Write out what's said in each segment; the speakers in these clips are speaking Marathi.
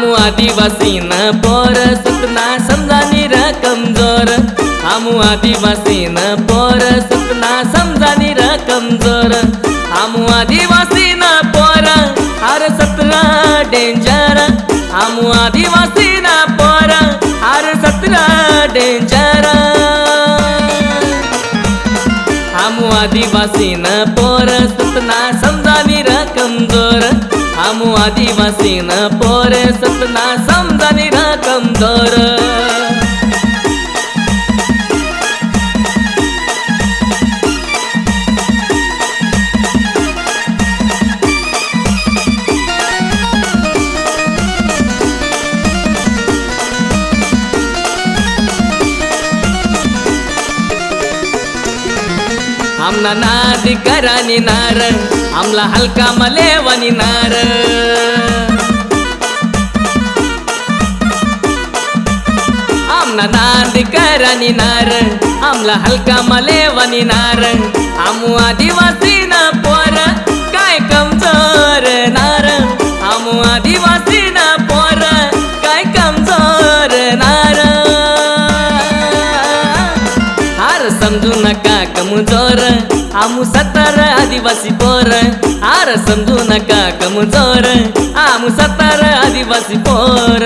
आमू आदिवासीन पोर सपना समजानी र कमजोर। आमू आदिवासीन पोर सपना समजानी र कमजोर। आमू आदिवासीन पोर हर सपना डेंजर। आमू आदिवासीन पोर हर सपना डेंजर। आमू आदिवासीन पोर सपना समजानी र कमजोर। आमू आदिवासीन पोर सपना समजानी र कमजोर। आमना नादी करानी नार आमला हलका मलेवानी नार। आमना नादी करानी नार आमला हलका मलेवानी नार। आमू आदिवासीन पोर काय कमजोर नार। आमू आदिवासीन पोर काय कमजोर नार। हार समजू नका कमजोर आमू सत्तर आदिवासी पोर। हार समजू नका कमजोर आमू सत्तर आदिवासी पोर।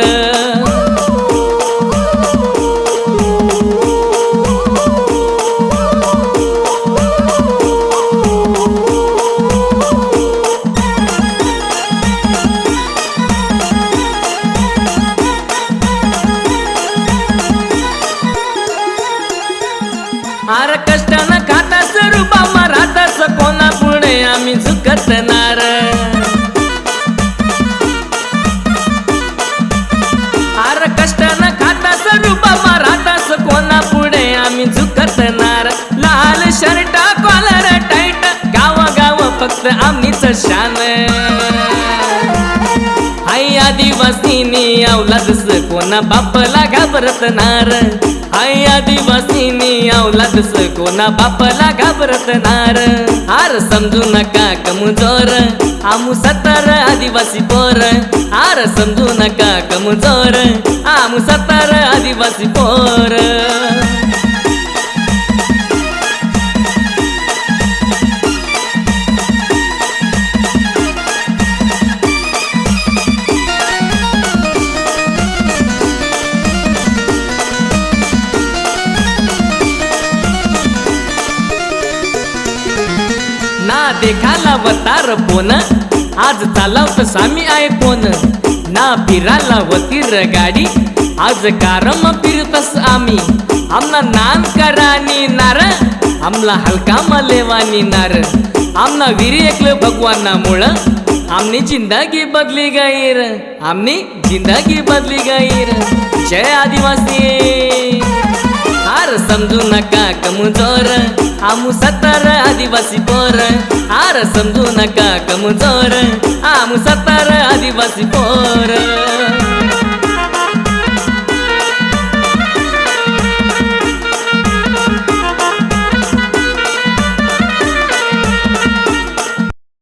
हार कष्टानं खातास रुबामा राहतास कोणा पुढे आम्ही झुकत नार। हार कष्टानं खातास रुबामा राहतास कोणा पुढे आम्ही झुकत नार। लाल शर्ट कॉलर टाईट गावा गाव फक्त आम्हीच शान। आई आदिवासीनी अवलादस कोणा बापला घाबरत नार। आई आदिवासीनी अवलादस कोणा बापला घाबरत नार। हार समजू नका कमजोर आमू सत्तर आदिवासी पोर। हार समजू नका कमजोर आमू सत्तर आदिवासी पोर। ना देखाला वतार फोन आज चालवत सामी आय फोन। ना फिराला वतीर गाडी आज कारम फिरतस आम्ही। आमना नान करानी नार आमला हलका मलेवानी नार। आमना विरी एकल भगवाना मुळ आमनी जिंदगी बदली गईर। आमनी जिंदगी बदली गईर। जय आदिवासी। हार समजू नका कमजोर आमू सत्तर आदिवासी पोर। हार समजू नका कमजोर आमू सत्तर आदिवासी पोर।